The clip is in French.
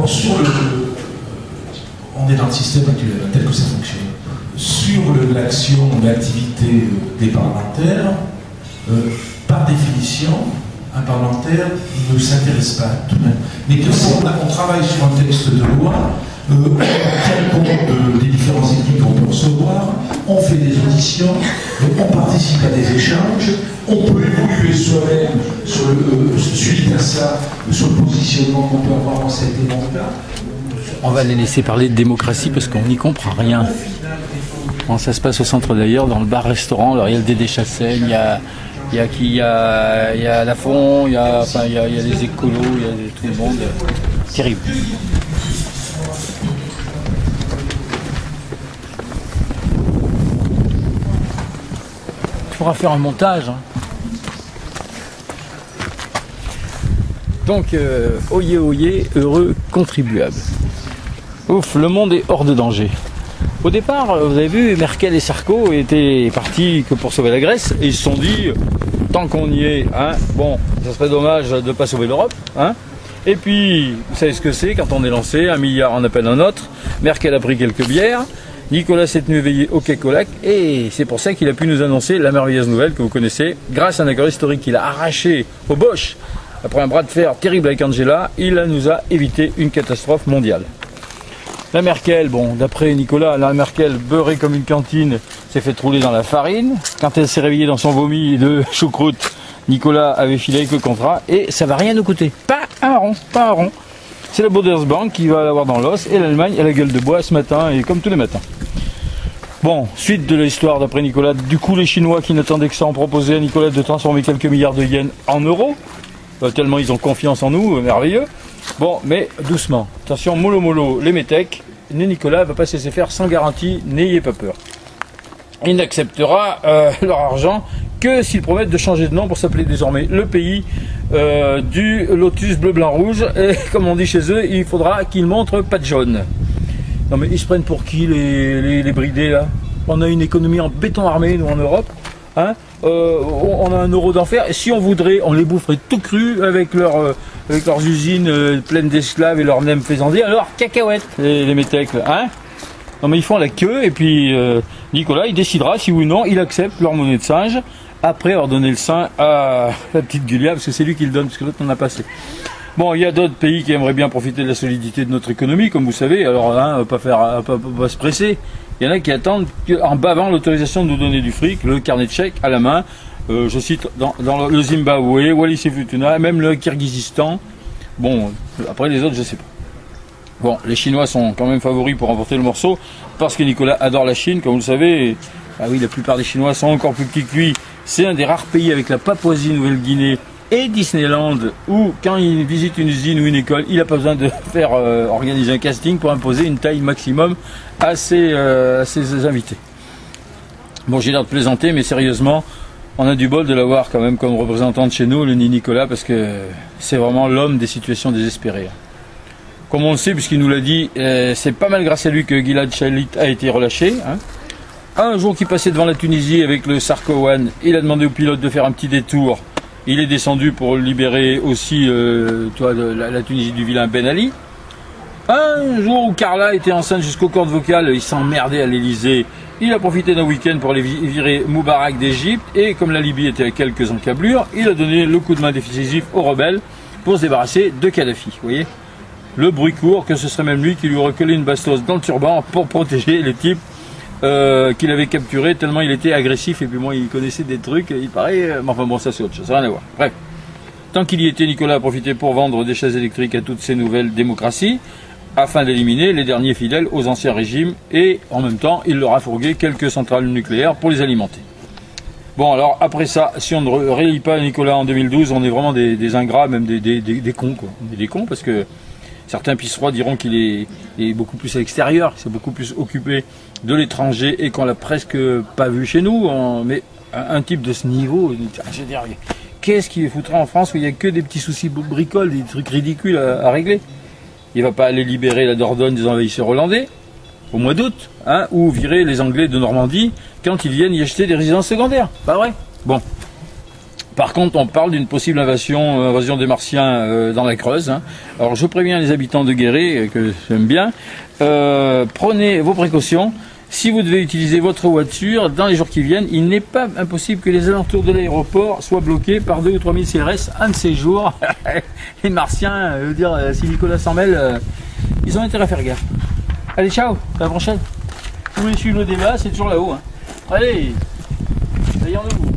Alors, on est dans le système actuel, tel que ça fonctionne. Sur l'action, l'activité des parlementaires, par définition, un parlementaire ne s'intéresse pas à tout de même. Mais que si on travaille sur un texte de loi, on tient compte des différents équipes qu'on peut recevoir, on fait des auditions, on participe à des échanges, on peut évoluer soi-même suite à ça, sur le positionnement qu'on peut avoir dans cet élément-là. On va les laisser parler de démocratie parce qu'on n'y comprend rien. Bon, ça se passe au centre d'ailleurs, dans le bar-restaurant. Alors il y a le Dédé Chassaigne, il y a Lafont, il y a les écolos, il y a tout le monde. Terrible. Il faudra faire un montage. Hein. Donc, oyez, oyez, heureux contribuable. Ouf, le monde est hors de danger. Au départ, vous avez vu, Merkel et Sarko étaient partis que pour sauver la Grèce, et ils se sont dit, tant qu'on y est, hein, bon, ça serait dommage de ne pas sauver l'Europe, hein. Et puis, vous savez ce que c'est, quand on est lancé, 1 milliard en appelle un autre, Merkel a pris quelques bières, Nicolas s'est tenu éveillé au Kekolak, et c'est pour ça qu'il a pu nous annoncer la merveilleuse nouvelle que vous connaissez, grâce à un accord historique qu'il a arraché au Bosch, après un bras de fer terrible avec Angela, il nous a évité une catastrophe mondiale. La Merkel, bon, d'après Nicolas, la Merkel, beurrée comme une cantine, s'est fait rouler dans la farine. Quand elle s'est réveillée dans son vomi de choucroute, Nicolas avait filé avec le contrat et ça va rien nous coûter. Pas un rond, pas un rond. C'est la Bundesbank qui va l'avoir dans l'os et l'Allemagne a la gueule de bois ce matin et comme tous les matins. Bon, suite de l'histoire d'après Nicolas, du coup les Chinois qui n'attendaient que ça ont proposé à Nicolas de transformer quelques milliards de yens en euros. Tellement ils ont confiance en nous, merveilleux. Bon, mais doucement. Attention, mollo mollo, les métèques, Nicolas ne va pas se laisser faire sans garantie, n'ayez pas peur. Il n'acceptera leur argent que s'ils promettent de changer de nom pour s'appeler désormais le pays du lotus bleu, blanc, rouge. Et comme on dit chez eux, il faudra qu'ils montrent pas de jaune. Non mais ils se prennent pour qui les bridés là? On a une économie en béton armé, nous en Europe. Hein, on a un euro d'enfer et si on voudrait, on les boufferait tout cru avec leurs usines pleines d'esclaves et leurs nems faisandiers. Alors cacahuètes les métèques, hein. Non mais ils font la queue et puis Nicolas il décidera si oui ou non il accepte leur monnaie de singe après avoir donné le sein à la petite Gulia parce que c'est lui qui le donne parce que l'autre n'en a pas assez. Bon, il y a d'autres pays qui aimeraient bien profiter de la solidité de notre économie, comme vous savez. Alors là, pas se presser. Il y en a qui attendent en bavant l'autorisation de nous donner du fric, le carnet de chèques à la main. Je cite dans le Zimbabwe, Wallis et Futuna, même le Kirghizistan. Bon, après les autres, je sais pas. Bon, les Chinois sont quand même favoris pour remporter le morceau, parce que Nicolas adore la Chine, comme vous le savez. Ah oui, la plupart des Chinois sont encore plus petits que lui. C'est un des rares pays avec la Papouasie-Nouvelle-Guinée et Disneyland où quand il visite une usine ou une école, il n'a pas besoin de faire organiser un casting pour imposer une taille maximum à ses invités. Bon, j'ai l'air de plaisanter, mais sérieusement, on a du bol de l'avoir quand même comme représentant de chez nous, le Nicolas, parce que c'est vraiment l'homme des situations désespérées. Comme on le sait, puisqu'il nous l'a dit, c'est pas mal grâce à lui que Gilad Shalit a été relâché. Hein. Un jour qu'il passait devant la Tunisie avec le Sarko One, il a demandé au pilote de faire un petit détour. Il est descendu pour libérer aussi la Tunisie du vilain Ben Ali. Un jour où Carla était enceinte jusqu'aux cordes vocales, il s'emmerdait à l'Elysée. Il a profité d'un week-end pour aller virer Moubarak d'Égypte. Et comme la Libye était à quelques encablures, il a donné le coup de main décisif aux rebelles pour se débarrasser de Kadhafi. Vous voyez, le bruit court que ce serait même lui qui lui aurait collé une bastos dans le turban pour protéger les types qu'il avait capturé tellement il était agressif et puis moi il connaissait des trucs, il paraît, mais enfin bon ça c'est autre chose, ça n'a rien à voir. Bref, tant qu'il y était, Nicolas a profité pour vendre des chaises électriques à toutes ces nouvelles démocraties afin d'éliminer les derniers fidèles aux anciens régimes et en même temps il leur a fourgué quelques centrales nucléaires pour les alimenter. Bon alors après ça, si on ne réélit pas Nicolas en 2012, on est vraiment des ingrats, même des cons quoi. On est des cons parce que certains pisserois diront qu'il est beaucoup plus à l'extérieur, qu'il s'est beaucoup plus occupé de l'étranger et qu'on l'a presque pas vu chez nous. Mais un type de ce niveau, je veux dire, qu'est-ce qu'il foutra en France où il n'y a que des petits soucis bricoles, des trucs ridicules à régler? Il va pas aller libérer la Dordogne des envahisseurs hollandais au mois d'août, hein, ou virer les Anglais de Normandie quand ils viennent y acheter des résidences secondaires. Pas vrai? Bon. Par contre, on parle d'une possible invasion des Martiens dans la Creuse. Hein. Alors, je préviens les habitants de Guéret, que j'aime bien, prenez vos précautions. Si vous devez utiliser votre voiture dans les jours qui viennent, il n'est pas impossible que les alentours de l'aéroport soient bloqués par 2 ou 3 000 CRS un de ces jours. Les Martiens, je veux dire, si Nicolas s'en mêle, ils ont intérêt à faire gaffe. Allez, ciao, à la prochaine. Vous voulez suivre nos débats, c'est toujours là-haut. Hein. Allez, d'ailleurs nous.